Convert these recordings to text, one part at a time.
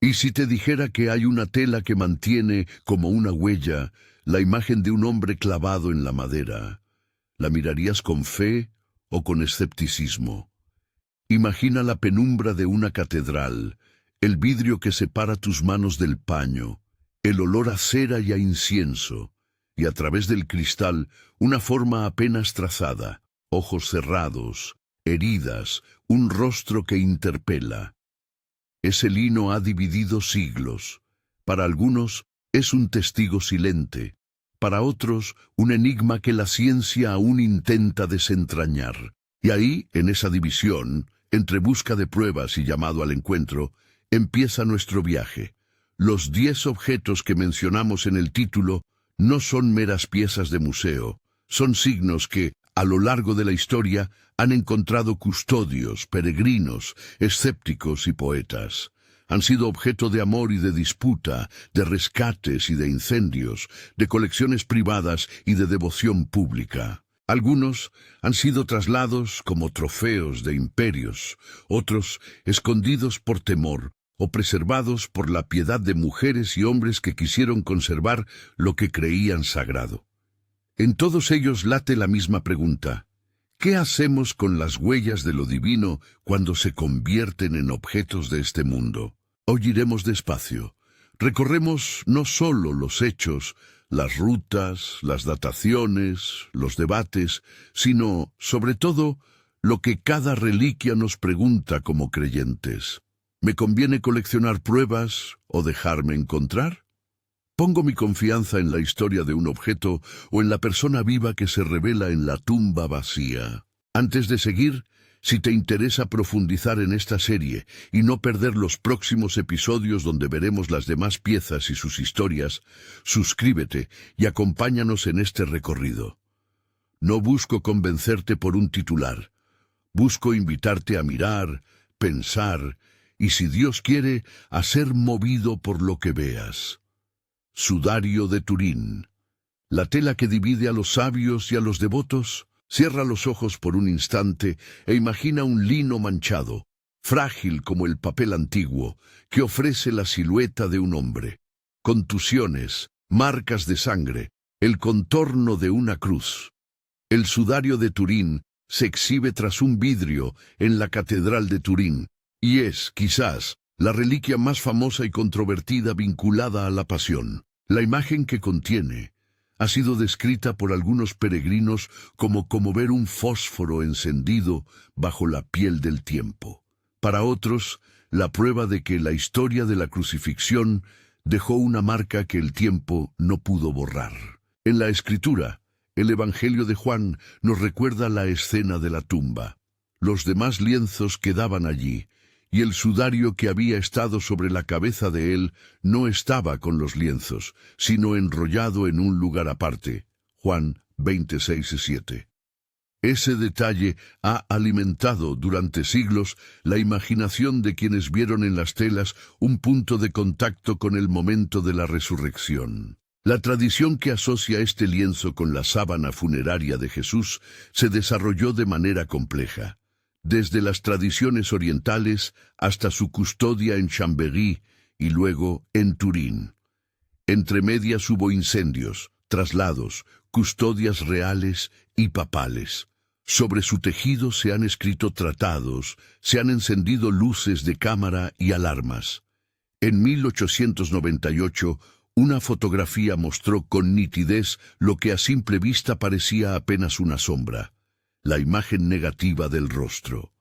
¿Y si te dijera que hay una tela que mantiene como una huella la imagen de un hombre clavado en la madera? ¿La mirarías con fe o con escepticismo? Imagina la penumbra de una catedral, el vidrio que separa tus manos del paño, el olor a cera y a incienso, y a través del cristal una forma apenas trazada, ojos cerrados, heridas, un rostro que interpela. Ese lino ha dividido siglos. Para algunos es un testigo silente, para otros un enigma que la ciencia aún intenta desentrañar. Y ahí, en esa división, entre busca de pruebas y llamado al encuentro, empieza nuestro viaje. Los 10 objetos que mencionamos en el título no son meras piezas de museo, son signos que, a lo largo de la historia, han encontrado custodios, peregrinos, escépticos y poetas. Han sido objeto de amor y de disputa, de rescates y de incendios, de colecciones privadas y de devoción pública. Algunos han sido trasladados como trofeos de imperios, otros escondidos por temor o preservados por la piedad de mujeres y hombres que quisieron conservar lo que creían sagrado. En todos ellos late la misma pregunta: ¿qué hacemos con las huellas de lo divino cuando se convierten en objetos de este mundo? Hoy iremos despacio. Recorremos no solo los hechos, las rutas, las dataciones, los debates, sino, sobre todo, lo que cada reliquia nos pregunta como creyentes. ¿Me conviene coleccionar pruebas o dejarme encontrar? ¿Pongo mi confianza en la historia de un objeto o en la persona viva que se revela en la tumba vacía? Antes de seguir, si te interesa profundizar en esta serie y no perder los próximos episodios donde veremos las demás piezas y sus historias, suscríbete y acompáñanos en este recorrido. No busco convencerte por un titular. Busco invitarte a mirar, pensar y, si Dios quiere, a ser movido por lo que veas. Sudario de Turín. La tela que divide a los sabios y a los devotos. Cierra los ojos por un instante e imagina un lino manchado, frágil como el papel antiguo, que ofrece la silueta de un hombre. Contusiones, marcas de sangre, el contorno de una cruz. El sudario de Turín se exhibe tras un vidrio en la Catedral de Turín, y es, quizás, la reliquia más famosa y controvertida vinculada a la Pasión. La imagen que contiene ha sido descrita por algunos peregrinos como ver un fósforo encendido bajo la piel del tiempo. Para otros, la prueba de que la historia de la crucifixión dejó una marca que el tiempo no pudo borrar. En la Escritura, el Evangelio de Juan nos recuerda la escena de la tumba. Los demás lienzos quedaban allí, y el sudario que había estado sobre la cabeza de él no estaba con los lienzos, sino enrollado en un lugar aparte. Juan 26:7. Ese detalle ha alimentado durante siglos la imaginación de quienes vieron en las telas un punto de contacto con el momento de la resurrección. La tradición que asocia este lienzo con la sábana funeraria de Jesús se desarrolló de manera compleja. Desde las tradiciones orientales hasta su custodia en Chambéry y luego en Turín. Entre medias hubo incendios, traslados, custodias reales y papales. Sobre su tejido se han escrito tratados, se han encendido luces de cámara y alarmas. En 1898, una fotografía mostró con nitidez lo que a simple vista parecía apenas una sombra: la imagen negativa del rostro.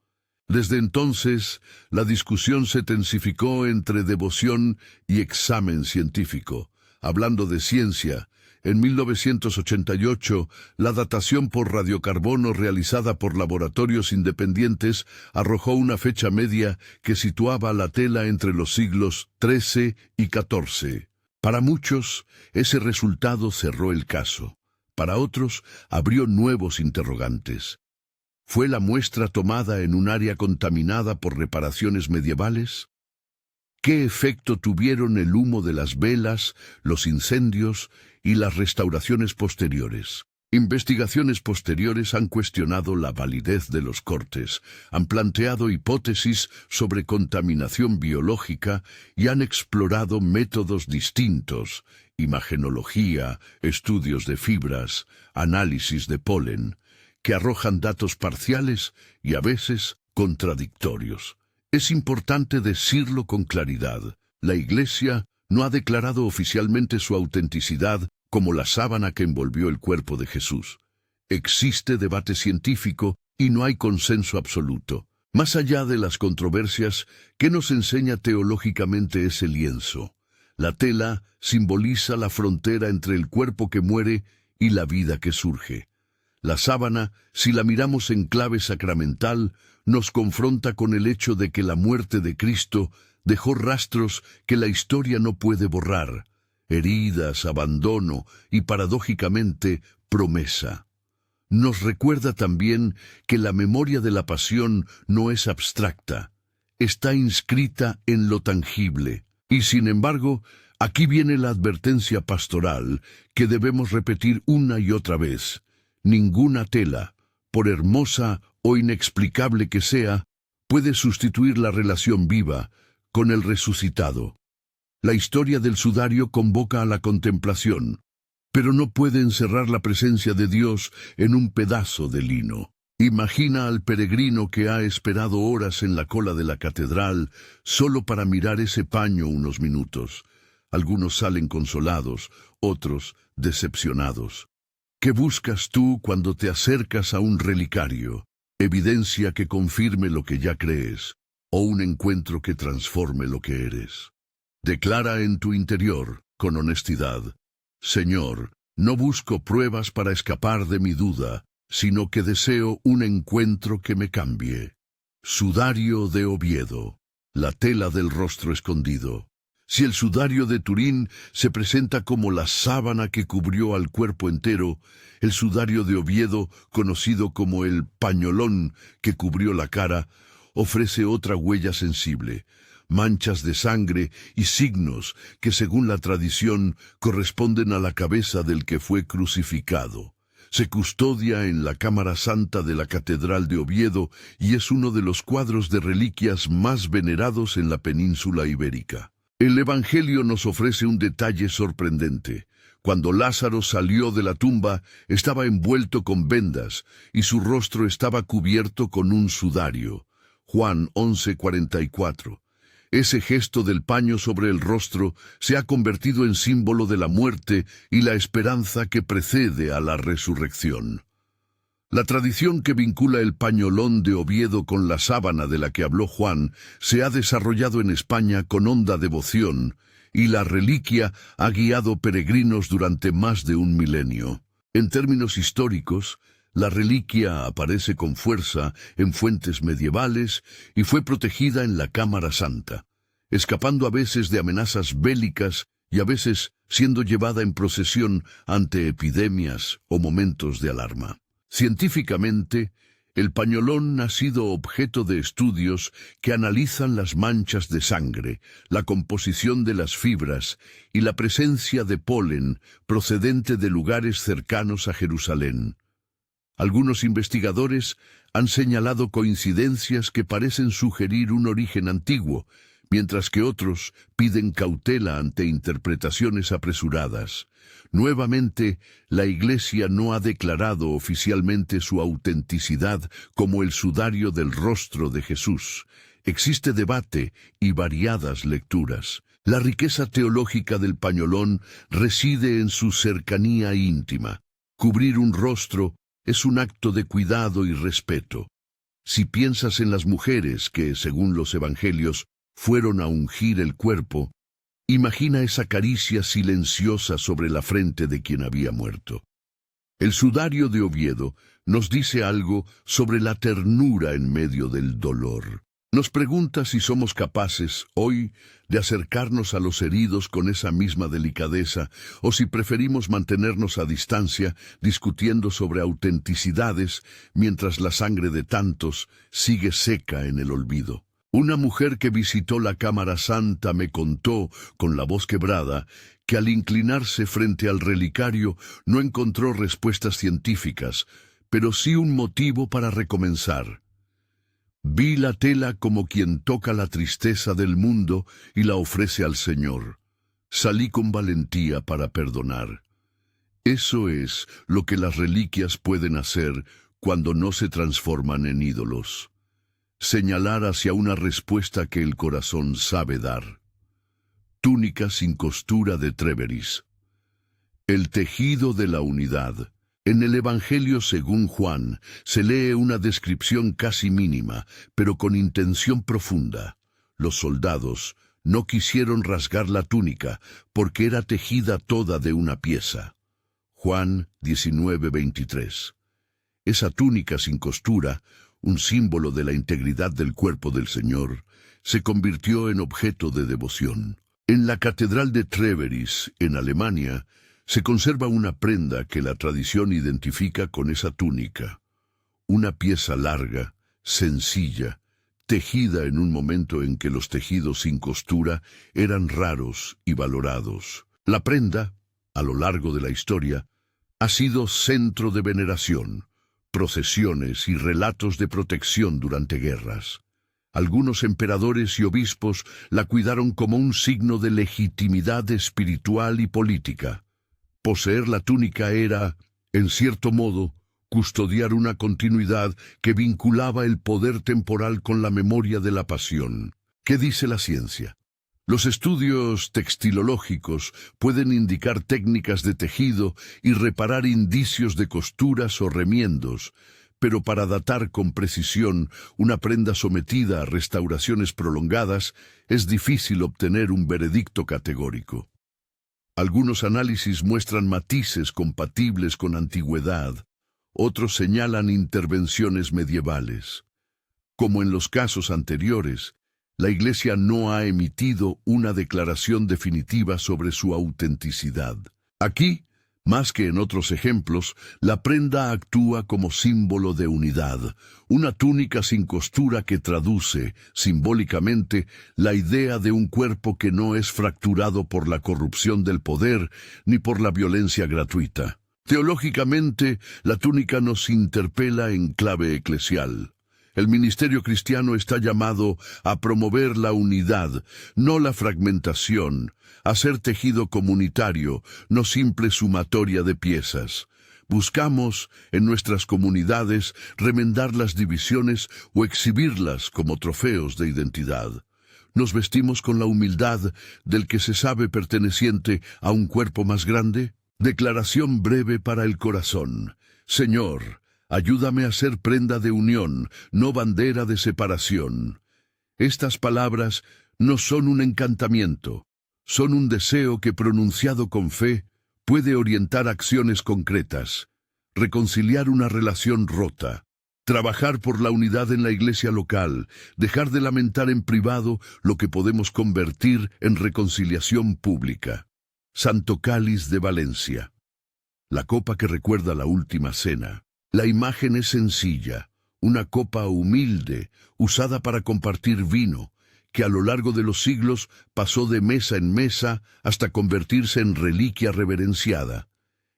Desde entonces, la discusión se tensificó entre devoción y examen científico. Hablando de ciencia, en 1988, la datación por radiocarbono realizada por laboratorios independientes arrojó una fecha media que situaba la tela entre los siglos XIII y XIV. Para muchos, ese resultado cerró el caso. Para otros, abrió nuevos interrogantes. ¿Fue la muestra tomada en un área contaminada por reparaciones medievales? ¿Qué efecto tuvieron el humo de las velas, los incendios y las restauraciones posteriores? Investigaciones posteriores han cuestionado la validez de los cortes, han planteado hipótesis sobre contaminación biológica y han explorado métodos distintos: imagenología, estudios de fibras, análisis de polen, que arrojan datos parciales y a veces contradictorios. Es importante decirlo con claridad: la Iglesia no ha declarado oficialmente su autenticidad como la sábana que envolvió el cuerpo de Jesús. Existe debate científico y no hay consenso absoluto. Más allá de las controversias, ¿qué nos enseña teológicamente ese lienzo? La tela simboliza la frontera entre el cuerpo que muere y la vida que surge. La sábana, si la miramos en clave sacramental, nos confronta con el hecho de que la muerte de Cristo dejó rastros que la historia no puede borrar: heridas, abandono y, paradójicamente, promesa. Nos recuerda también que la memoria de la pasión no es abstracta, está inscrita en lo tangible. Y sin embargo, aquí viene la advertencia pastoral que debemos repetir una y otra vez: ninguna tela, por hermosa o inexplicable que sea, puede sustituir la relación viva con el resucitado. La historia del sudario convoca a la contemplación, pero no puede encerrar la presencia de Dios en un pedazo de lino. Imagina al peregrino que ha esperado horas en la cola de la catedral solo para mirar ese paño unos minutos. Algunos salen consolados, otros decepcionados. ¿Qué buscas tú cuando te acercas a un relicario? ¿Evidencia que confirme lo que ya crees, o un encuentro que transforme lo que eres? Declara en tu interior, con honestidad: Señor, no busco pruebas para escapar de mi duda, sino que deseo un encuentro que me cambie. Sudario de Oviedo, la tela del rostro escondido. Si el sudario de Turín se presenta como la sábana que cubrió al cuerpo entero, el sudario de Oviedo, conocido como el pañolón que cubrió la cara, ofrece otra huella sensible: manchas de sangre y signos que, según la tradición, corresponden a la cabeza del que fue crucificado. Se custodia en la Cámara Santa de la Catedral de Oviedo y es uno de los cuadros de reliquias más venerados en la península ibérica. El Evangelio nos ofrece un detalle sorprendente. Cuando Lázaro salió de la tumba, estaba envuelto con vendas y su rostro estaba cubierto con un sudario. Juan 11:44. Ese gesto del paño sobre el rostro se ha convertido en símbolo de la muerte y la esperanza que precede a la resurrección. La tradición que vincula el pañolón de Oviedo con la sábana de la que habló Juan se ha desarrollado en España con honda devoción, y la reliquia ha guiado peregrinos durante más de un milenio. En términos históricos, la reliquia aparece con fuerza en fuentes medievales y fue protegida en la Cámara Santa, escapando a veces de amenazas bélicas y a veces siendo llevada en procesión ante epidemias o momentos de alarma. Científicamente, el pañolón ha sido objeto de estudios que analizan las manchas de sangre, la composición de las fibras y la presencia de polen procedente de lugares cercanos a Jerusalén. Algunos investigadores han señalado coincidencias que parecen sugerir un origen antiguo, mientras que otros piden cautela ante interpretaciones apresuradas. Nuevamente, la Iglesia no ha declarado oficialmente su autenticidad como el sudario del rostro de Jesús. Existe debate y variadas lecturas. La riqueza teológica del pañolón reside en su cercanía íntima. Cubrir un rostro es un acto de cuidado y respeto. Si piensas en las mujeres que, según los evangelios, fueron a ungir el cuerpo, imagina esa caricia silenciosa sobre la frente de quien había muerto. El sudario de Oviedo nos dice algo sobre la ternura en medio del dolor. Nos pregunta si somos capaces, hoy, de acercarnos a los heridos con esa misma delicadeza, o si preferimos mantenernos a distancia, discutiendo sobre autenticidades, mientras la sangre de tantos sigue seca en el olvido. Una mujer que visitó la Cámara Santa me contó, con la voz quebrada, que al inclinarse frente al relicario no encontró respuestas científicas, pero sí un motivo para recomenzar. Vi la tela como quien toca la tristeza del mundo y la ofrece al Señor. Salí con valentía para perdonar. Eso es lo que las reliquias pueden hacer cuando no se transforman en ídolos. Señalar hacia una respuesta que el corazón sabe dar. Túnica sin costura de Treveris. El tejido de la unidad. En el Evangelio según Juan se lee una descripción casi mínima, pero con intención profunda. Los soldados no quisieron rasgar la túnica porque era tejida toda de una pieza. Juan 19:23. Esa túnica sin costura, un símbolo de la integridad del cuerpo del Señor, se convirtió en objeto de devoción. En la Catedral de Treveris, en Alemania, se conserva una prenda que la tradición identifica con esa túnica. Una pieza larga, sencilla, tejida en un momento en que los tejidos sin costura eran raros y valorados. La prenda, a lo largo de la historia, ha sido centro de veneración, procesiones y relatos de protección durante guerras. Algunos emperadores y obispos la cuidaron como un signo de legitimidad espiritual y política. Poseer la túnica era, en cierto modo, custodiar una continuidad que vinculaba el poder temporal con la memoria de la pasión. ¿Qué dice la ciencia? Los estudios textilológicos pueden indicar técnicas de tejido y reparar indicios de costuras o remiendos, pero para datar con precisión una prenda sometida a restauraciones prolongadas es difícil obtener un veredicto categórico. Algunos análisis muestran matices compatibles con antigüedad, otros señalan intervenciones medievales. Como en los casos anteriores, la Iglesia no ha emitido una declaración definitiva sobre su autenticidad. Aquí, más que en otros ejemplos, la prenda actúa como símbolo de unidad, una túnica sin costura que traduce, simbólicamente, la idea de un cuerpo que no es fracturado por la corrupción del poder ni por la violencia gratuita. Teológicamente, la túnica nos interpela en clave eclesial. El ministerio cristiano está llamado a promover la unidad, no la fragmentación, a ser tejido comunitario, no simple sumatoria de piezas. Buscamos, en nuestras comunidades, remendar las divisiones o exhibirlas como trofeos de identidad. ¿Nos vestimos con la humildad del que se sabe perteneciente a un cuerpo más grande? Declaración breve para el corazón. Señor, ayúdame a ser prenda de unión, no bandera de separación. Estas palabras no son un encantamiento, son un deseo que, pronunciado con fe, puede orientar acciones concretas, reconciliar una relación rota, trabajar por la unidad en la iglesia local, dejar de lamentar en privado lo que podemos convertir en reconciliación pública. Santo Cáliz de Valencia. La copa que recuerda la última cena. La imagen es sencilla, una copa humilde, usada para compartir vino, que a lo largo de los siglos pasó de mesa en mesa hasta convertirse en reliquia reverenciada.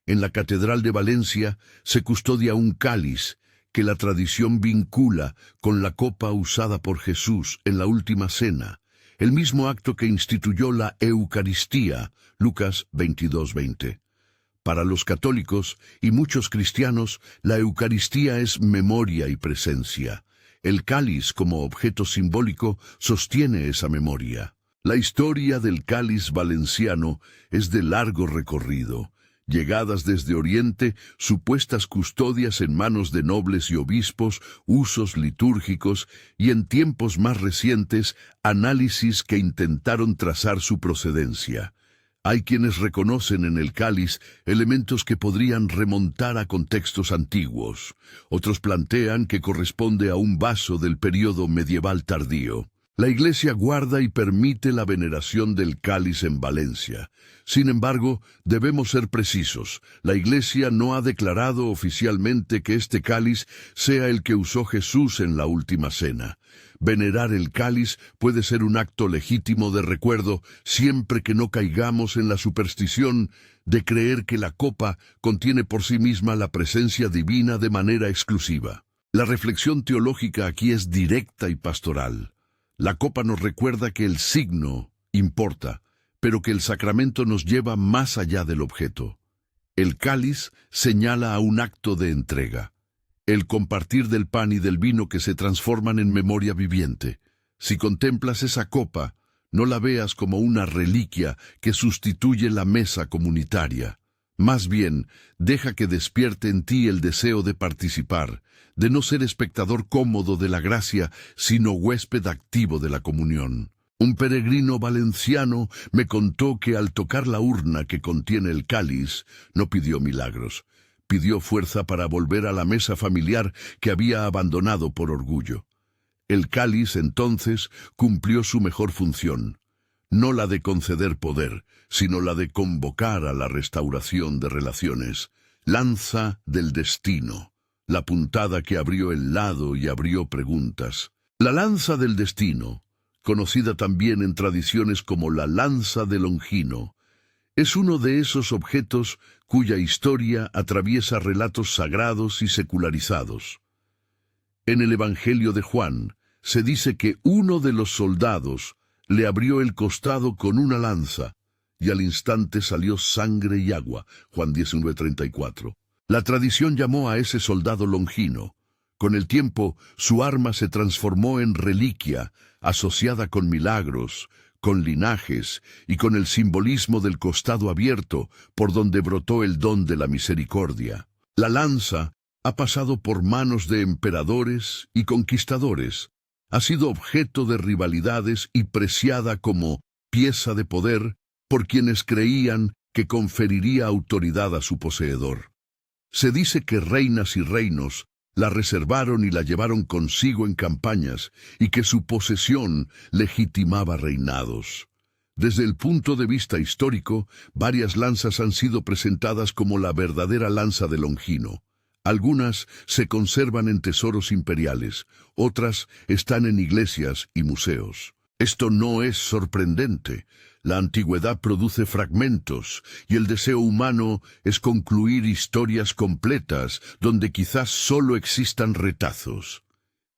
En la Catedral de Valencia se custodia un cáliz que la tradición vincula con la copa usada por Jesús en la última cena, el mismo acto que instituyó la Eucaristía, Lucas 22:20. Para los católicos y muchos cristianos, la Eucaristía es memoria y presencia. El cáliz, como objeto simbólico, sostiene esa memoria. La historia del cáliz valenciano es de largo recorrido. Llegadas desde Oriente, supuestas custodias en manos de nobles y obispos, usos litúrgicos y, en tiempos más recientes, análisis que intentaron trazar su procedencia. Hay quienes reconocen en el cáliz elementos que podrían remontar a contextos antiguos. Otros plantean que corresponde a un vaso del período medieval tardío. La Iglesia guarda y permite la veneración del cáliz en Valencia. Sin embargo, debemos ser precisos. La Iglesia no ha declarado oficialmente que este cáliz sea el que usó Jesús en la última cena. Venerar el cáliz puede ser un acto legítimo de recuerdo, siempre que no caigamos en la superstición de creer que la copa contiene por sí misma la presencia divina de manera exclusiva. La reflexión teológica aquí es directa y pastoral. La copa nos recuerda que el signo importa, pero que el sacramento nos lleva más allá del objeto. El cáliz señala a un acto de entrega, el compartir del pan y del vino que se transforman en memoria viviente. Si contemplas esa copa, no la veas como una reliquia que sustituye la mesa comunitaria. Más bien, deja que despierte en ti el deseo de participar, de no ser espectador cómodo de la gracia, sino huésped activo de la comunión. Un peregrino valenciano me contó que al tocar la urna que contiene el cáliz, no pidió milagros, pidió fuerza para volver a la mesa familiar que había abandonado por orgullo. El cáliz, entonces, cumplió su mejor función, no la de conceder poder, sino la de convocar a la restauración de relaciones. Lanza del destino, la puntada que abrió el lado y abrió preguntas. La lanza del destino, conocida también en tradiciones como la lanza de Longino, es uno de esos objetos cuya historia atraviesa relatos sagrados y secularizados. En el Evangelio de Juan, se dice que uno de los soldados le abrió el costado con una lanza, y al instante salió sangre y agua. Juan 19:34. La tradición llamó a ese soldado Longino. Con el tiempo, su arma se transformó en reliquia, asociada con milagros, con linajes y con el simbolismo del costado abierto, por donde brotó el don de la misericordia. La lanza ha pasado por manos de emperadores y conquistadores, ha sido objeto de rivalidades y preciada como pieza de poder por quienes creían que conferiría autoridad a su poseedor. Se dice que reinas y reinos la reservaron y la llevaron consigo en campañas, y que su posesión legitimaba reinados. Desde el punto de vista histórico, varias lanzas han sido presentadas como la verdadera lanza de Longino. Algunas se conservan en tesoros imperiales, otras están en iglesias y museos. Esto no es sorprendente. La antigüedad produce fragmentos, y el deseo humano es concluir historias completas donde quizás solo existan retazos.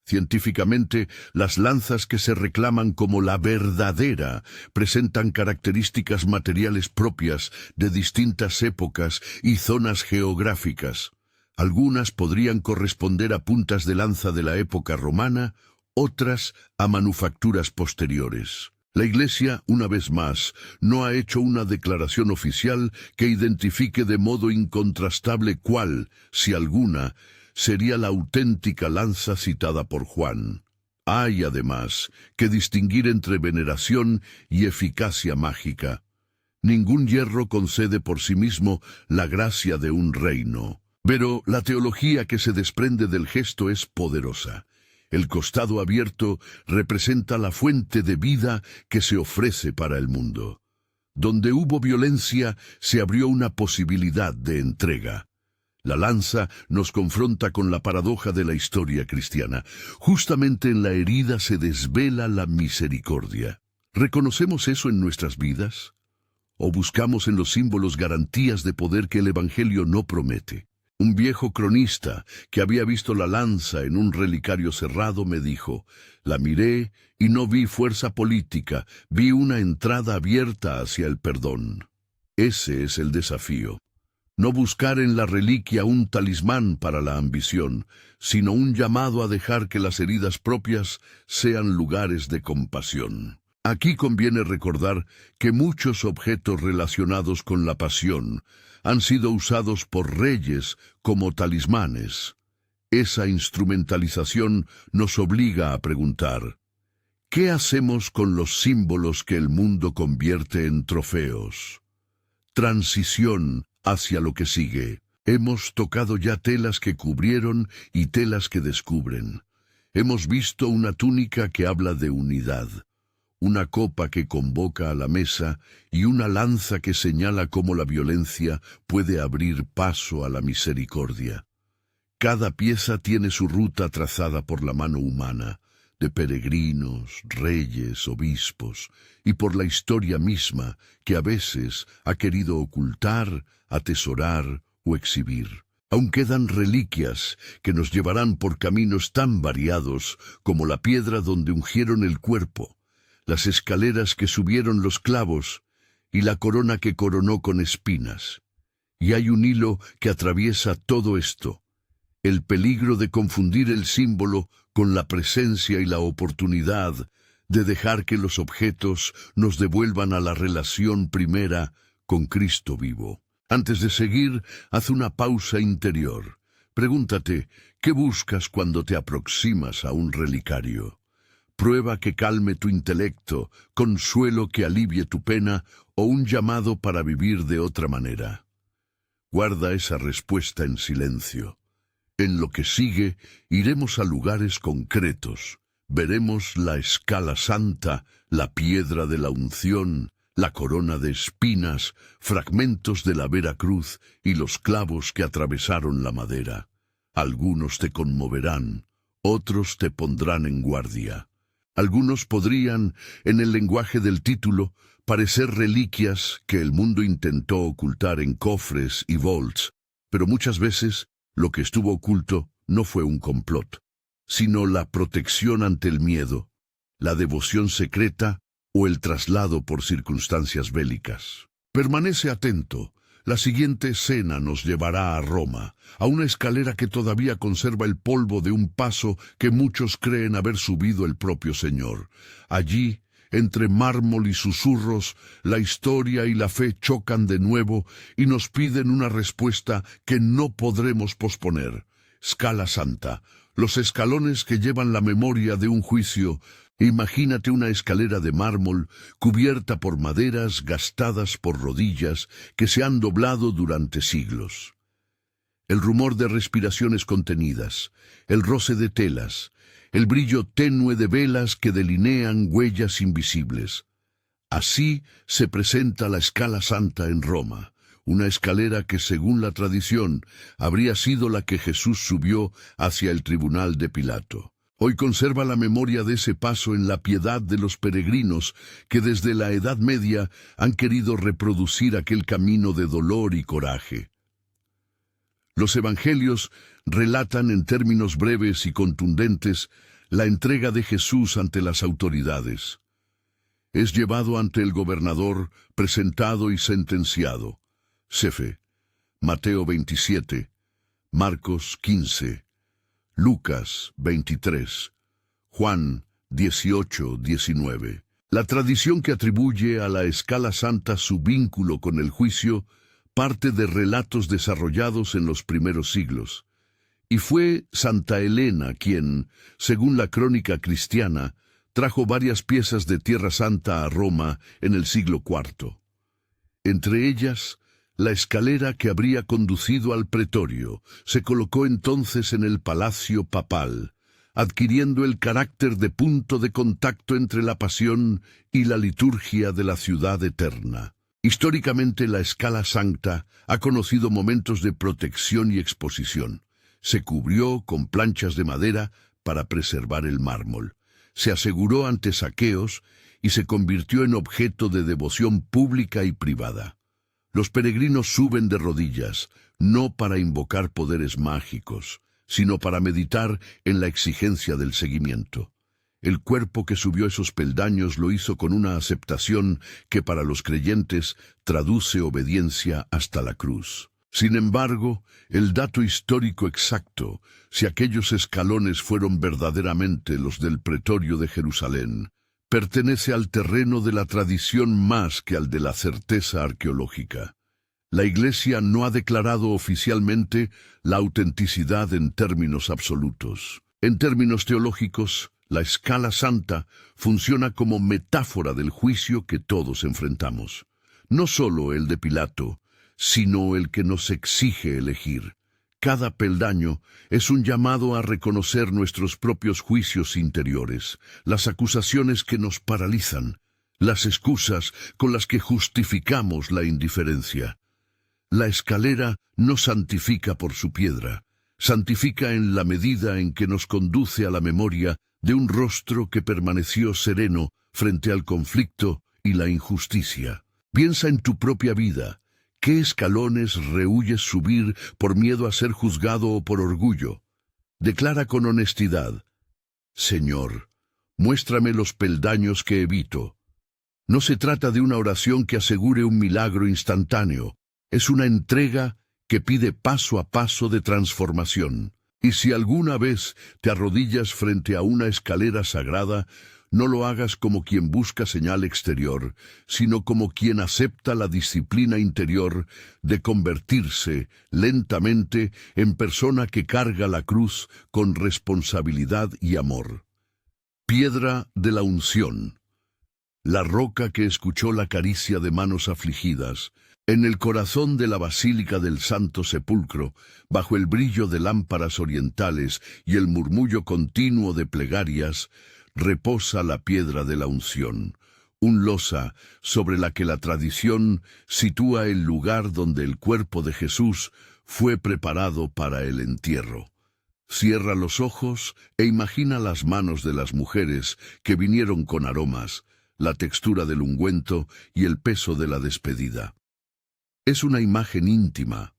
Científicamente, las lanzas que se reclaman como la verdadera presentan características materiales propias de distintas épocas y zonas geográficas. Algunas podrían corresponder a puntas de lanza de la época romana, otras a manufacturas posteriores. La Iglesia, una vez más, no ha hecho una declaración oficial que identifique de modo incontrastable cuál, si alguna, sería la auténtica lanza citada por Juan. Hay, además, que distinguir entre veneración y eficacia mágica. Ningún hierro concede por sí mismo la gracia de un reino. Pero la teología que se desprende del gesto es poderosa. El costado abierto representa la fuente de vida que se ofrece para el mundo. Donde hubo violencia, se abrió una posibilidad de entrega. La lanza nos confronta con la paradoja de la historia cristiana. Justamente en la herida se desvela la misericordia. ¿Reconocemos eso en nuestras vidas? ¿O buscamos en los símbolos garantías de poder que el Evangelio no promete? Un viejo cronista que había visto la lanza en un relicario cerrado me dijo: «La miré y no vi fuerza política, vi una entrada abierta hacia el perdón». Ese es el desafío. No buscar en la reliquia un talismán para la ambición, sino un llamado a dejar que las heridas propias sean lugares de compasión. Aquí conviene recordar que muchos objetos relacionados con la pasión han sido usados por reyes como talismanes. Esa instrumentalización nos obliga a preguntar: ¿qué hacemos con los símbolos que el mundo convierte en trofeos? Transición hacia lo que sigue. Hemos tocado ya telas que cubrieron y telas que descubren. Hemos visto una túnica que habla de unidad, una copa que convoca a la mesa y una lanza que señala cómo la violencia puede abrir paso a la misericordia. Cada pieza tiene su ruta trazada por la mano humana, de peregrinos, reyes, obispos, y por la historia misma que a veces ha querido ocultar, atesorar o exhibir. Aún quedan reliquias que nos llevarán por caminos tan variados como la piedra donde ungieron el cuerpo, las escaleras que subieron los clavos y la corona que coronó con espinas. Y hay un hilo que atraviesa todo esto: el peligro de confundir el símbolo con la presencia y la oportunidad de dejar que los objetos nos devuelvan a la relación primera con Cristo vivo. Antes de seguir, haz una pausa interior. Pregúntate, ¿qué buscas cuando te aproximas a un relicario? Prueba que calme tu intelecto, consuelo que alivie tu pena o un llamado para vivir de otra manera. Guarda esa respuesta en silencio. En lo que sigue, iremos a lugares concretos. Veremos la escala santa, la piedra de la unción, la corona de espinas, fragmentos de la vera cruz y los clavos que atravesaron la madera. Algunos te conmoverán, otros te pondrán en guardia. Algunos podrían, en el lenguaje del título, parecer reliquias que el mundo intentó ocultar en cofres y vaults, pero muchas veces lo que estuvo oculto no fue un complot, sino la protección ante el miedo, la devoción secreta o el traslado por circunstancias bélicas. Permanece atento. La siguiente escena nos llevará a Roma, a una escalera que todavía conserva el polvo de un paso que muchos creen haber subido el propio Señor. Allí, entre mármol y susurros, la historia y la fe chocan de nuevo y nos piden una respuesta que no podremos posponer. Scala Santa, los escalones que llevan la memoria de un juicio. Imagínate una escalera de mármol cubierta por maderas gastadas por rodillas que se han doblado durante siglos. El rumor de respiraciones contenidas, el roce de telas, el brillo tenue de velas que delinean huellas invisibles. Así se presenta la Scala Santa en Roma, una escalera que, según la tradición, habría sido la que Jesús subió hacia el tribunal de Pilato. Hoy conserva la memoria de ese paso en la piedad de los peregrinos que desde la Edad Media han querido reproducir aquel camino de dolor y coraje. Los evangelios relatan en términos breves y contundentes la entrega de Jesús ante las autoridades. Es llevado ante el gobernador, presentado y sentenciado. Cefe, Mateo 27, Marcos 15, Lucas 23, Juan 18, 19. La tradición que atribuye a la Scala Santa su vínculo con el juicio parte de relatos desarrollados en los primeros siglos, y fue Santa Elena quien, según la crónica cristiana, trajo varias piezas de Tierra Santa a Roma en el siglo IV. Entre ellas, la escalera que habría conducido al pretorio se colocó entonces en el palacio papal, adquiriendo el carácter de punto de contacto entre la pasión y la liturgia de la ciudad eterna. Históricamente, la Scala Santa ha conocido momentos de protección y exposición. Se cubrió con planchas de madera para preservar el mármol. Se aseguró ante saqueos y se convirtió en objeto de devoción pública y privada. Los peregrinos suben de rodillas, no para invocar poderes mágicos, sino para meditar en la exigencia del seguimiento. El cuerpo que subió esos peldaños lo hizo con una aceptación que para los creyentes traduce obediencia hasta la cruz. Sin embargo, el dato histórico exacto, si aquellos escalones fueron verdaderamente los del pretorio de Jerusalén, pertenece al terreno de la tradición más que al de la certeza arqueológica. La Iglesia no ha declarado oficialmente la autenticidad en términos absolutos. En términos teológicos, la Scala Santa funciona como metáfora del juicio que todos enfrentamos. No solo el de Pilato, sino el que nos exige elegir. Cada peldaño es un llamado a reconocer nuestros propios juicios interiores, las acusaciones que nos paralizan, las excusas con las que justificamos la indiferencia. La escalera no santifica por su piedra, santifica en la medida en que nos conduce a la memoria de un rostro que permaneció sereno frente al conflicto y la injusticia. Piensa en tu propia vida. ¿Qué escalones rehuyes subir por miedo a ser juzgado o por orgullo? Declara con honestidad: Señor, muéstrame los peldaños que evito. No se trata de una oración que asegure un milagro instantáneo. Es una entrega que pide paso a paso de transformación. Y si alguna vez te arrodillas frente a una escalera sagrada, no lo hagas como quien busca señal exterior, sino como quien acepta la disciplina interior de convertirse lentamente en persona que carga la cruz con responsabilidad y amor. Piedra de la unción. La roca que escuchó la caricia de manos afligidas, en el corazón de la Basílica del Santo Sepulcro, bajo el brillo de lámparas orientales y el murmullo continuo de plegarias, reposa la piedra de la unción, un losa sobre la que la tradición sitúa el lugar donde el cuerpo de Jesús fue preparado para el entierro. Cierra los ojos e imagina las manos de las mujeres que vinieron con aromas, la textura del ungüento y el peso de la despedida. Es una imagen íntima.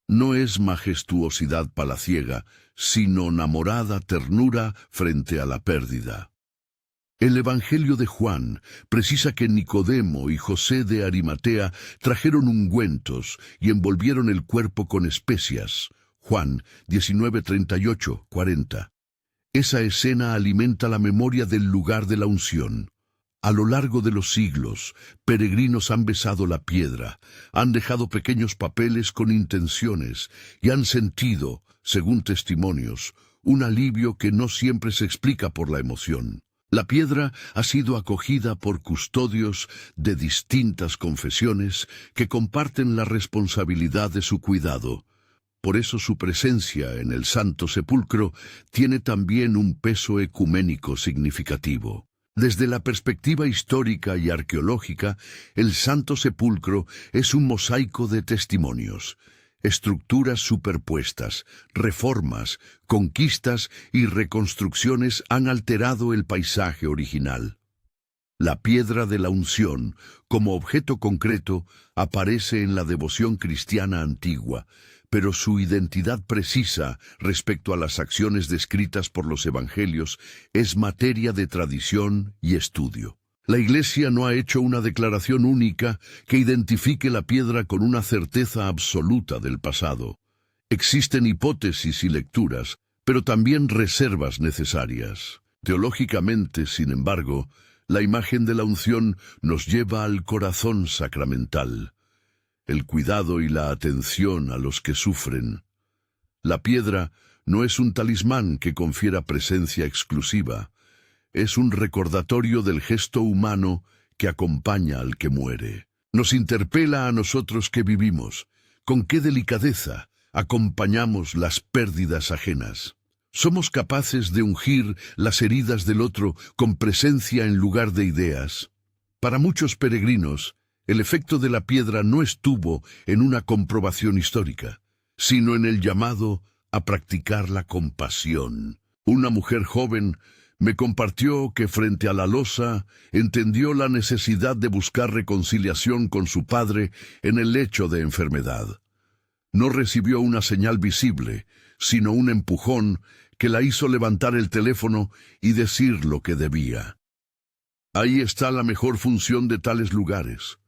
No es majestuosidad palaciega, sino namorada ternura frente a la pérdida. El Evangelio de Juan precisa que Nicodemo y José de Arimatea trajeron ungüentos y envolvieron el cuerpo con especias. Juan 19:38-40. Esa escena alimenta la memoria del lugar de la unción. A lo largo de los siglos, peregrinos han besado la piedra, han dejado pequeños papeles con intenciones y han sentido, según testimonios, un alivio que no siempre se explica por la emoción. La piedra ha sido acogida por custodios de distintas confesiones que comparten la responsabilidad de su cuidado. Por eso su presencia en el Santo Sepulcro tiene también un peso ecuménico significativo. Desde la perspectiva histórica y arqueológica, el Santo Sepulcro es un mosaico de testimonios, estructuras superpuestas, reformas, conquistas y reconstrucciones han alterado el paisaje original. La piedra de la unción, como objeto concreto, aparece en la devoción cristiana antigua, pero su identidad precisa respecto a las acciones descritas por los evangelios es materia de tradición y estudio. La Iglesia no ha hecho una declaración única que identifique la piedra con una certeza absoluta del pasado. Existen hipótesis y lecturas, pero también reservas necesarias. Teológicamente, sin embargo, la imagen de la unción nos lleva al corazón sacramental, el cuidado y la atención a los que sufren. La piedra no es un talismán que confiera presencia exclusiva, es un recordatorio del gesto humano que acompaña al que muere. Nos interpela a nosotros que vivimos, con qué delicadeza acompañamos las pérdidas ajenas. Somos capaces de ungir las heridas del otro con presencia en lugar de ideas. Para muchos peregrinos, el efecto de la piedra no estuvo en una comprobación histórica, sino en el llamado a practicar la compasión. Una mujer joven me compartió que frente a la losa entendió la necesidad de buscar reconciliación con su padre en el lecho de enfermedad. No recibió una señal visible, sino un empujón que la hizo levantar el teléfono y decir lo que debía. Ahí está la mejor función de tales lugares: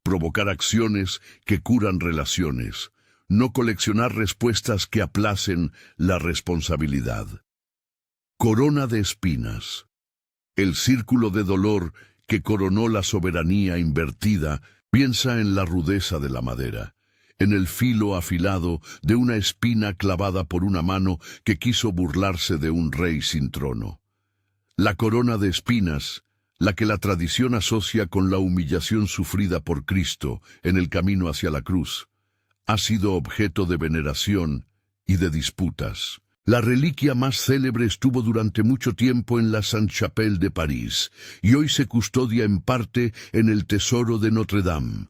provocar acciones que curan relaciones, no coleccionar respuestas que aplacen la responsabilidad. Corona de espinas. El círculo de dolor que coronó la soberanía invertida piensa en la rudeza de la madera, en el filo afilado de una espina clavada por una mano que quiso burlarse de un rey sin trono. La corona de espinas, la que la tradición asocia con la humillación sufrida por Cristo en el camino hacia la cruz, ha sido objeto de veneración y de disputas. La reliquia más célebre estuvo durante mucho tiempo en la Sainte-Chapelle de París, y hoy se custodia en parte en el Tesoro de Notre-Dame.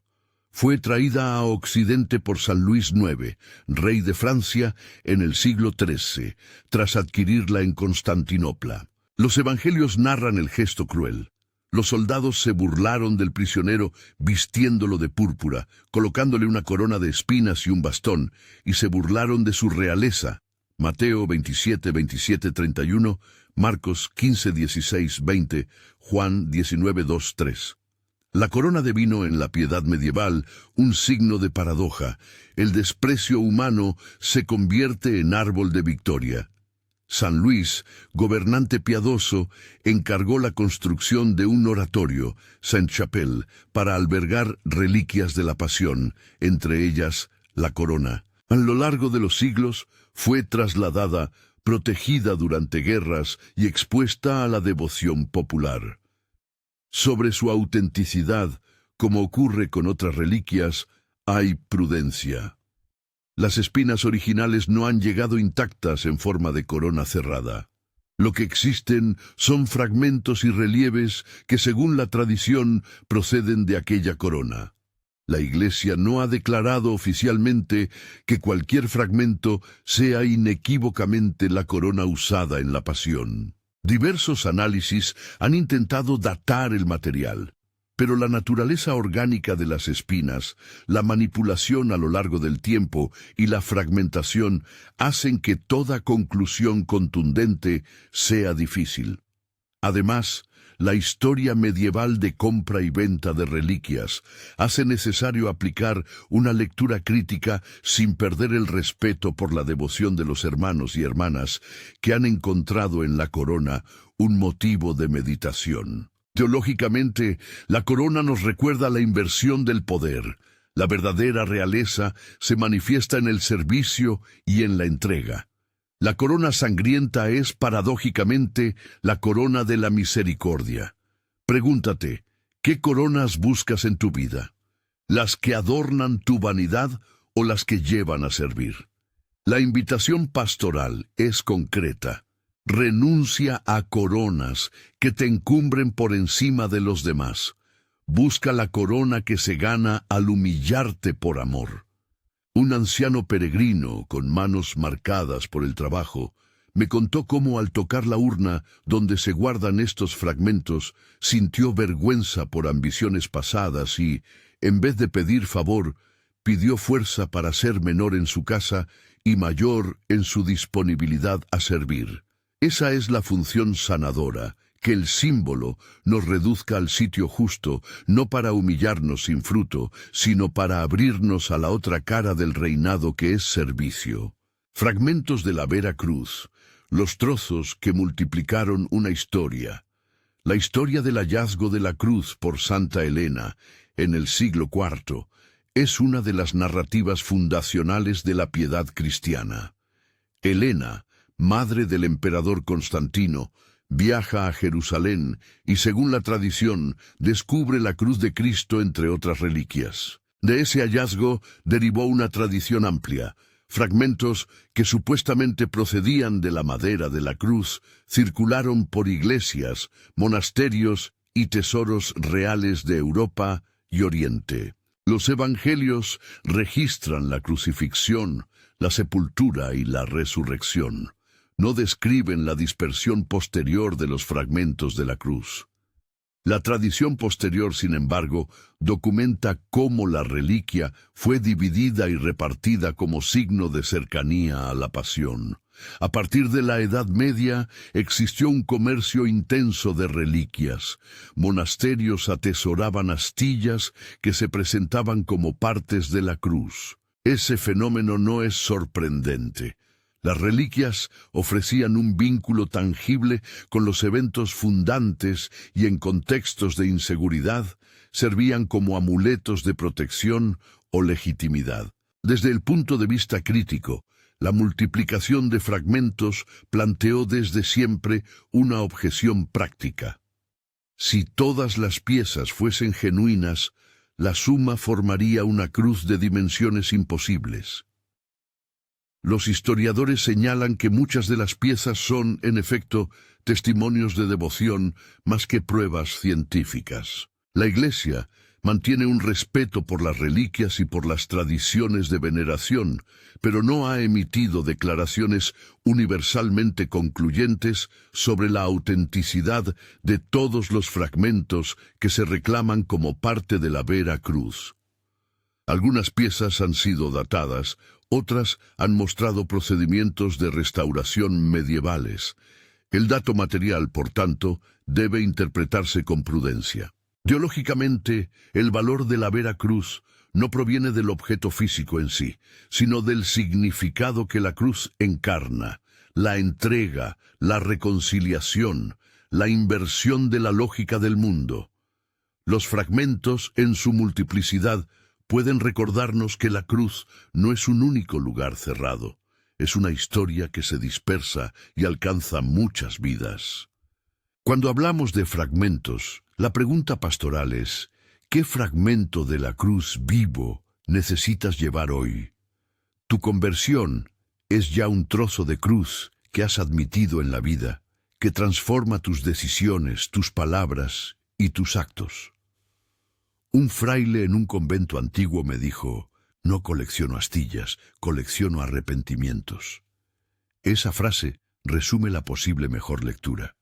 Fue traída a Occidente por San Luis IX, rey de Francia, en el siglo XIII, tras adquirirla en Constantinopla. Los evangelios narran el gesto cruel. Los soldados se burlaron del prisionero vistiéndolo de púrpura, colocándole una corona de espinas y un bastón, y se burlaron de su realeza. Mateo 27, 27, 31, Marcos 15, 16, 20, Juan 19, 2, 3. La corona de vino en la piedad medieval, un signo de paradoja. El desprecio humano se convierte en árbol de victoria. San Luis, gobernante piadoso, encargó la construcción de un oratorio, Sainte-Chapelle, para albergar reliquias de la pasión, entre ellas la corona. A lo largo de los siglos fue trasladada, protegida durante guerras y expuesta a la devoción popular. Sobre su autenticidad, como ocurre con otras reliquias, hay prudencia. Las espinas originales no han llegado intactas en forma de corona cerrada. Lo que existen son fragmentos y relieves que, según la tradición, proceden de aquella corona. La Iglesia no ha declarado oficialmente que cualquier fragmento sea inequívocamente la corona usada en la Pasión. Diversos análisis han intentado datar el material, pero la naturaleza orgánica de las espinas, la manipulación a lo largo del tiempo y la fragmentación hacen que toda conclusión contundente sea difícil. Además, la historia medieval de compra y venta de reliquias hace necesario aplicar una lectura crítica sin perder el respeto por la devoción de los hermanos y hermanas que han encontrado en la corona un motivo de meditación. Teológicamente, la corona nos recuerda la inversión del poder. La verdadera realeza se manifiesta en el servicio y en la entrega. La corona sangrienta es, paradójicamente, la corona de la misericordia. Pregúntate, ¿qué coronas buscas en tu vida? ¿Las que adornan tu vanidad o las que llevan a servir? La invitación pastoral es concreta. Renuncia a coronas que te encumbren por encima de los demás. Busca la corona que se gana al humillarte por amor. Un anciano peregrino, con manos marcadas por el trabajo, me contó cómo al tocar la urna donde se guardan estos fragmentos, sintió vergüenza por ambiciones pasadas y, en vez de pedir favor, pidió fuerza para ser menor en su casa y mayor en su disponibilidad a servir. Esa es la función sanadora, que el símbolo nos reduzca al sitio justo, no para humillarnos sin fruto, sino para abrirnos a la otra cara del reinado que es servicio. Fragmentos de la Vera Cruz, los trozos que multiplicaron una historia. La historia del hallazgo de la cruz por Santa Elena, en el siglo IV, es una de las narrativas fundacionales de la piedad cristiana. Elena, madre del emperador Constantino, viaja a Jerusalén y, según la tradición, descubre la cruz de Cristo entre otras reliquias. De ese hallazgo derivó una tradición amplia. Fragmentos que supuestamente procedían de la madera de la cruz circularon por iglesias, monasterios y tesoros reales de Europa y Oriente. Los evangelios registran la crucifixión, la sepultura y la resurrección. No describen la dispersión posterior de los fragmentos de la cruz. La tradición posterior, sin embargo, documenta cómo la reliquia fue dividida y repartida como signo de cercanía a la pasión. A partir de la Edad Media existió un comercio intenso de reliquias. Monasterios atesoraban astillas que se presentaban como partes de la cruz. Ese fenómeno no es sorprendente. Las reliquias ofrecían un vínculo tangible con los eventos fundantes y en contextos de inseguridad servían como amuletos de protección o legitimidad. Desde el punto de vista crítico, la multiplicación de fragmentos planteó desde siempre una objeción práctica. Si todas las piezas fuesen genuinas, la suma formaría una cruz de dimensiones imposibles. Los historiadores señalan que muchas de las piezas son, en efecto, testimonios de devoción más que pruebas científicas. La Iglesia mantiene un respeto por las reliquias y por las tradiciones de veneración, pero no ha emitido declaraciones universalmente concluyentes sobre la autenticidad de todos los fragmentos que se reclaman como parte de la Vera Cruz. Algunas piezas han sido datadas, otras han mostrado procedimientos de restauración medievales. El dato material, por tanto, debe interpretarse con prudencia. Teológicamente, el valor de la Vera Cruz no proviene del objeto físico en sí, sino del significado que la cruz encarna, la entrega, la reconciliación, la inversión de la lógica del mundo. Los fragmentos, en su multiplicidad, pueden recordarnos que la cruz no es un único lugar cerrado, es una historia que se dispersa y alcanza muchas vidas. Cuando hablamos de fragmentos, la pregunta pastoral es, ¿qué fragmento de la cruz vivo necesitas llevar hoy? Tu conversión es ya un trozo de cruz que has admitido en la vida, que transforma tus decisiones, tus palabras y tus actos. Un fraile en un convento antiguo me dijo, no colecciono astillas, colecciono arrepentimientos. Esa frase resume la posible mejor lectura.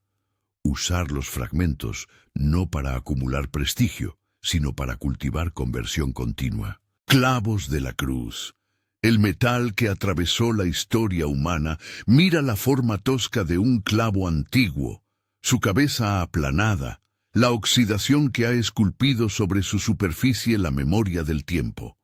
Usar los fragmentos no para acumular prestigio, sino para cultivar conversión continua. Clavos de la cruz. El metal que atravesó la historia humana mira la forma tosca de un clavo antiguo, su cabeza aplanada, la oxidación que ha esculpido sobre su superficie la memoria del tiempo.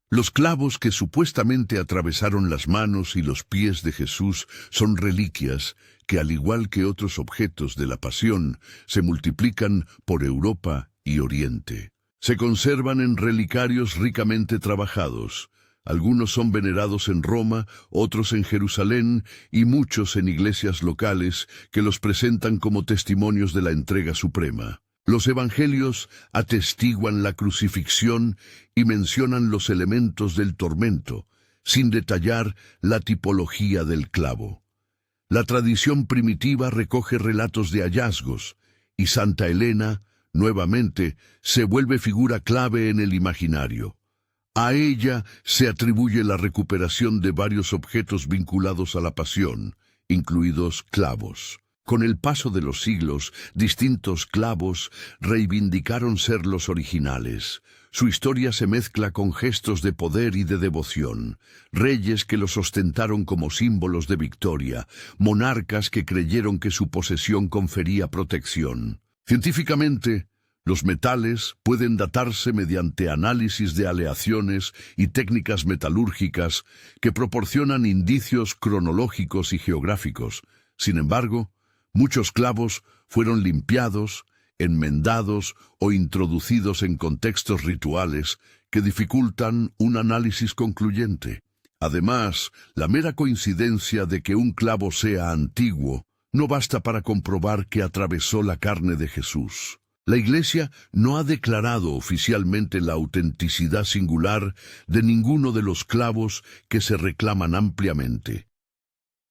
Los clavos que supuestamente atravesaron las manos y los pies de Jesús son reliquias que, al igual que otros objetos de la pasión, se multiplican por Europa y Oriente. Se conservan en relicarios ricamente trabajados. Algunos son venerados en Roma, otros en Jerusalén y muchos en iglesias locales que los presentan como testimonios de la entrega suprema. Los evangelios atestiguan la crucifixión y mencionan los elementos del tormento, sin detallar la tipología del clavo. La tradición primitiva recoge relatos de hallazgos, y Santa Elena, nuevamente, se vuelve figura clave en el imaginario. A ella se atribuye la recuperación de varios objetos vinculados a la pasión, incluidos clavos. Con el paso de los siglos, distintos clavos reivindicaron ser los originales. Su historia se mezcla con gestos de poder y de devoción. Reyes que los ostentaron como símbolos de victoria, monarcas que creyeron que su posesión confería protección. Científicamente, los metales pueden datarse mediante análisis de aleaciones y técnicas metalúrgicas que proporcionan indicios cronológicos y geográficos. Sin embargo, muchos clavos fueron limpiados, enmendados o introducidos en contextos rituales que dificultan un análisis concluyente. Además, la mera coincidencia de que un clavo sea antiguo no basta para comprobar que atravesó la carne de Jesús. La Iglesia no ha declarado oficialmente la autenticidad singular de ninguno de los clavos que se reclaman ampliamente.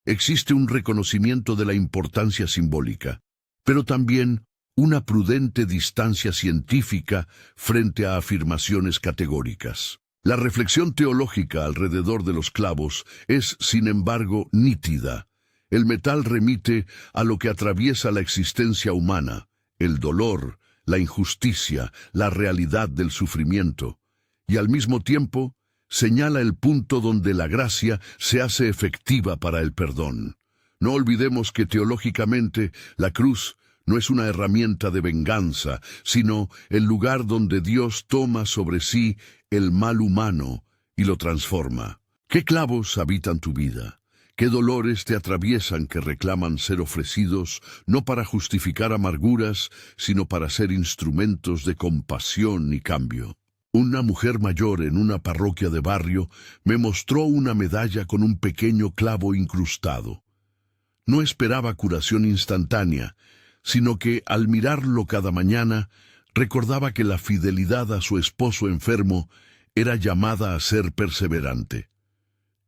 Existe un reconocimiento de la importancia simbólica, pero también una prudente distancia científica frente a afirmaciones categóricas. La reflexión teológica alrededor de los clavos es, sin embargo, nítida. El metal remite a lo que atraviesa la existencia humana, el dolor, la injusticia, la realidad del sufrimiento, y al mismo tiempo señala el punto donde la gracia se hace efectiva para el perdón. No olvidemos que teológicamente la cruz no es una herramienta de venganza, sino el lugar donde Dios toma sobre sí el mal humano y lo transforma. ¿Qué clavos habitan tu vida? ¿Qué dolores te atraviesan que reclaman ser ofrecidos no para justificar amarguras, sino para ser instrumentos de compasión y cambio? Una mujer mayor en una parroquia de barrio me mostró una medalla con un pequeño clavo incrustado. No esperaba curación instantánea, sino que al mirarlo cada mañana recordaba que la fidelidad a su esposo enfermo era llamada a ser perseverante.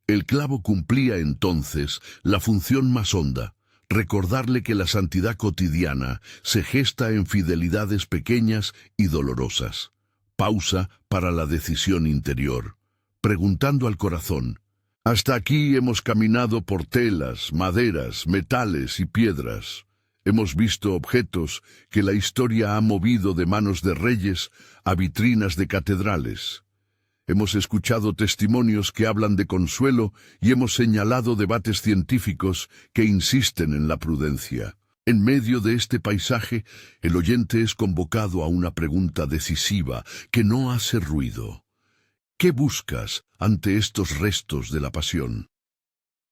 El clavo cumplía entonces la función más honda, recordarle que la santidad cotidiana se gesta en fidelidades pequeñas y dolorosas. Pausa para la decisión interior, preguntando al corazón: hasta aquí hemos caminado por telas, maderas, metales y piedras. Hemos visto objetos que la historia ha movido de manos de reyes a vitrinas de catedrales. Hemos escuchado testimonios que hablan de consuelo y hemos señalado debates científicos que insisten en la prudencia. En medio de este paisaje, el oyente es convocado a una pregunta decisiva que no hace ruido. ¿Qué buscas ante estos restos de la pasión?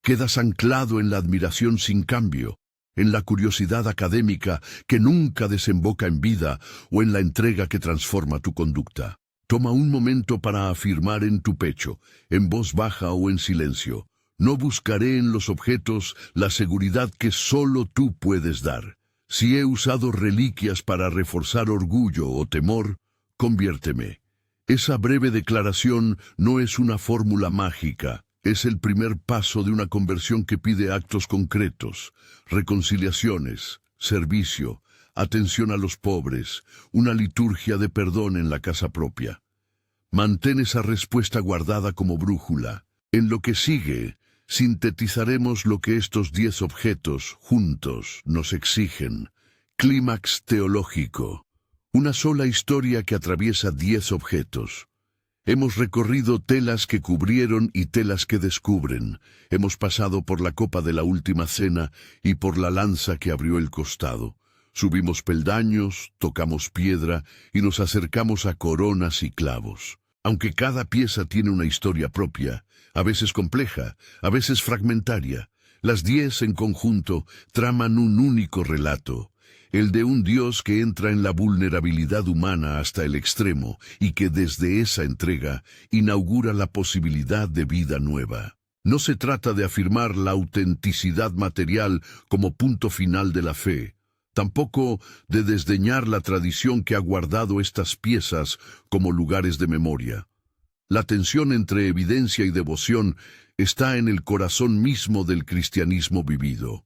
¿Quedas anclado en la admiración sin cambio, en la curiosidad académica que nunca desemboca en vida o en la entrega que transforma tu conducta? Toma un momento para afirmar en tu pecho, en voz baja o en silencio: no buscaré en los objetos la seguridad que solo tú puedes dar. Si he usado reliquias para reforzar orgullo o temor, conviérteme. Esa breve declaración no es una fórmula mágica, es el primer paso de una conversión que pide actos concretos, reconciliaciones, servicio, atención a los pobres, una liturgia de perdón en la casa propia. Mantén esa respuesta guardada como brújula. En lo que sigue, sintetizaremos lo que estos 10 objetos juntos nos exigen. Clímax teológico. Una sola historia que atraviesa 10 objetos. Hemos recorrido telas que cubrieron y telas que descubren. Hemos pasado por la copa de la última cena y por la lanza que abrió el costado. Subimos peldaños, tocamos piedra y nos acercamos a coronas y clavos. Aunque cada pieza tiene una historia propia, a veces compleja, a veces fragmentaria, las 10 en conjunto traman un único relato. El de un Dios que entra en la vulnerabilidad humana hasta el extremo y que desde esa entrega inaugura la posibilidad de vida nueva. No se trata de afirmar la autenticidad material como punto final de la fe, tampoco de desdeñar la tradición que ha guardado estas piezas como lugares de memoria. La tensión entre evidencia y devoción está en el corazón mismo del cristianismo vivido.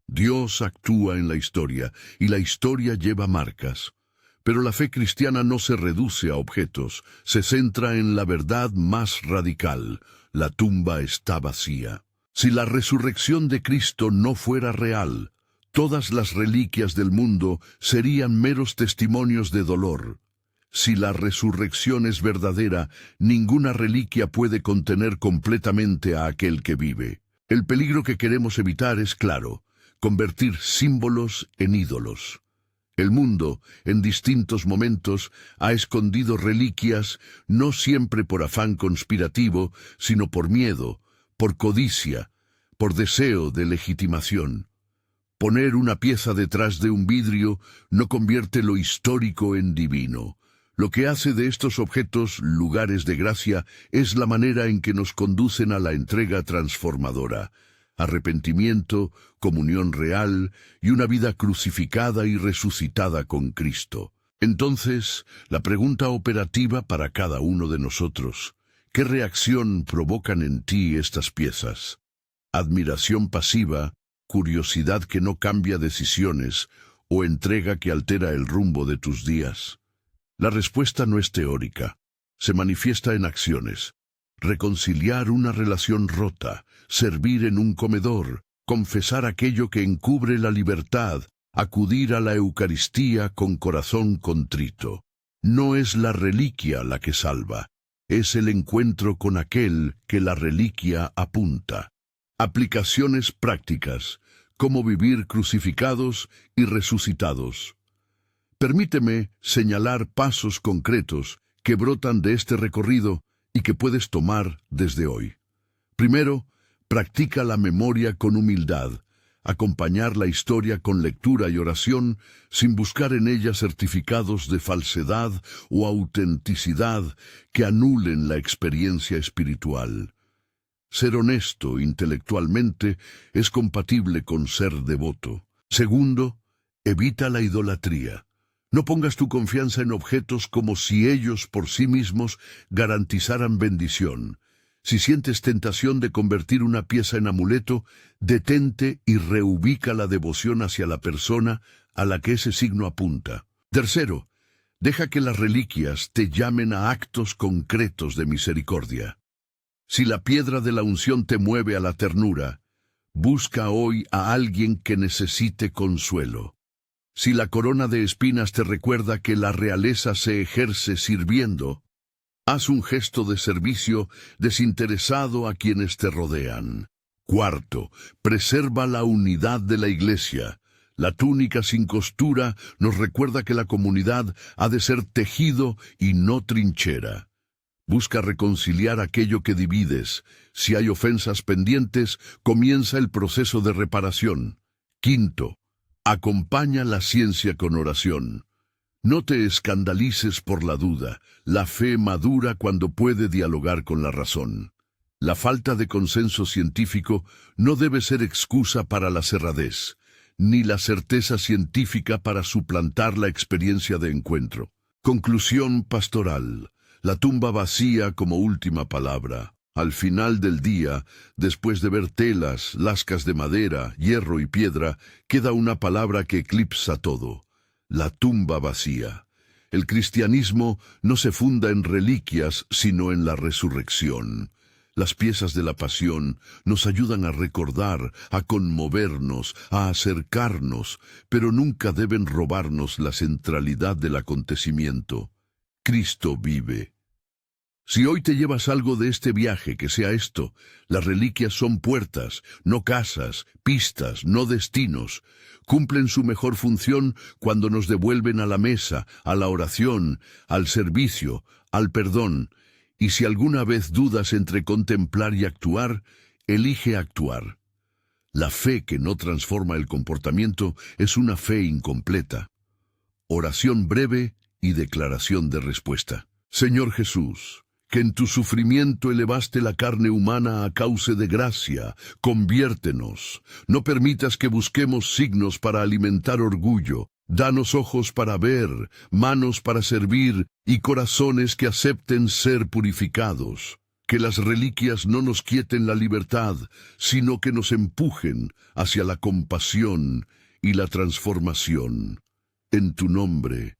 Dios actúa en la historia, y la historia lleva marcas. Pero la fe cristiana no se reduce a objetos, se centra en la verdad más radical: la tumba está vacía. Si la resurrección de Cristo no fuera real, todas las reliquias del mundo serían meros testimonios de dolor. Si la resurrección es verdadera, ninguna reliquia puede contener completamente a aquel que vive. El peligro que queremos evitar es claro: convertir símbolos en ídolos. El mundo, en distintos momentos, ha escondido reliquias, no siempre por afán conspirativo, sino por miedo, por codicia, por deseo de legitimación. Poner una pieza detrás de un vidrio no convierte lo histórico en divino. Lo que hace de estos objetos lugares de gracia es la manera en que nos conducen a la entrega transformadora. Arrepentimiento, comunión real y una vida crucificada y resucitada con Cristo. Entonces, la pregunta operativa para cada uno de nosotros: ¿qué reacción provocan en ti estas piezas? ¿Admiración pasiva, curiosidad que no cambia decisiones o entrega que altera el rumbo de tus días? La respuesta no es teórica, se manifiesta en acciones. Reconciliar una relación rota, servir en un comedor, confesar aquello que encubre la libertad, acudir a la Eucaristía con corazón contrito. No es la reliquia la que salva, es el encuentro con aquel que la reliquia apunta. Aplicaciones prácticas: cómo vivir crucificados y resucitados. Permíteme señalar pasos concretos que brotan de este recorrido y que puedes tomar desde hoy. Primero, practica la memoria con humildad. Acompañar la historia con lectura y oración sin buscar en ella certificados de falsedad o autenticidad que anulen la experiencia espiritual. Ser honesto intelectualmente es compatible con ser devoto. Segundo, evita la idolatría. No pongas tu confianza en objetos como si ellos por sí mismos garantizaran bendición. Si sientes tentación de convertir una pieza en amuleto, detente y reubica la devoción hacia la persona a la que ese signo apunta. Tercero, deja que las reliquias te llamen a actos concretos de misericordia. Si la piedra de la unción te mueve a la ternura, busca hoy a alguien que necesite consuelo. Si la corona de espinas te recuerda que la realeza se ejerce sirviendo, haz un gesto de servicio desinteresado a quienes te rodean. Cuarto, preserva la unidad de la Iglesia. La túnica sin costura nos recuerda que la comunidad ha de ser tejido y no trinchera. Busca reconciliar aquello que divides. Si hay ofensas pendientes, comienza el proceso de reparación. Quinto, acompaña la ciencia con oración. No te escandalices por la duda. La fe madura cuando puede dialogar con la razón. La falta de consenso científico no debe ser excusa para la cerradez, ni la certeza científica para suplantar la experiencia de encuentro. Conclusión pastoral. La tumba vacía como última palabra. Al final del día, después de ver telas, lascas de madera, hierro y piedra, queda una palabra que eclipsa todo: la tumba vacía. El cristianismo no se funda en reliquias, sino en la resurrección. Las piezas de la pasión nos ayudan a recordar, a conmovernos, a acercarnos, pero nunca deben robarnos la centralidad del acontecimiento. Cristo vive. Si hoy te llevas algo de este viaje, que sea esto: las reliquias son puertas, no casas, pistas, no destinos. Cumplen su mejor función cuando nos devuelven a la mesa, a la oración, al servicio, al perdón. Y si alguna vez dudas entre contemplar y actuar, elige actuar. La fe que no transforma el comportamiento es una fe incompleta. Oración breve y declaración de respuesta. Señor Jesús, que en tu sufrimiento elevaste la carne humana a causa de gracia, conviértenos. No permitas que busquemos signos para alimentar orgullo. Danos ojos para ver, manos para servir y corazones que acepten ser purificados. Que las reliquias no nos quieten la libertad, sino que nos empujen hacia la compasión y la transformación. En tu nombre.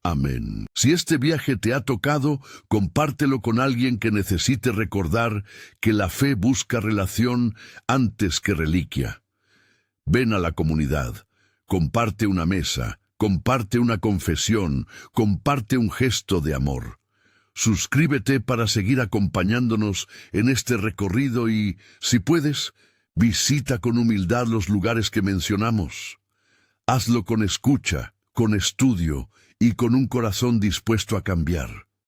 Amén. Si este viaje te ha tocado, compártelo con alguien que necesite recordar que la fe busca relación antes que reliquia. Ven a la comunidad, comparte una mesa, comparte una confesión, comparte un gesto de amor. Suscríbete para seguir acompañándonos en este recorrido y, si puedes, visita con humildad los lugares que mencionamos. Hazlo con escucha, con estudio y con un corazón dispuesto a cambiar.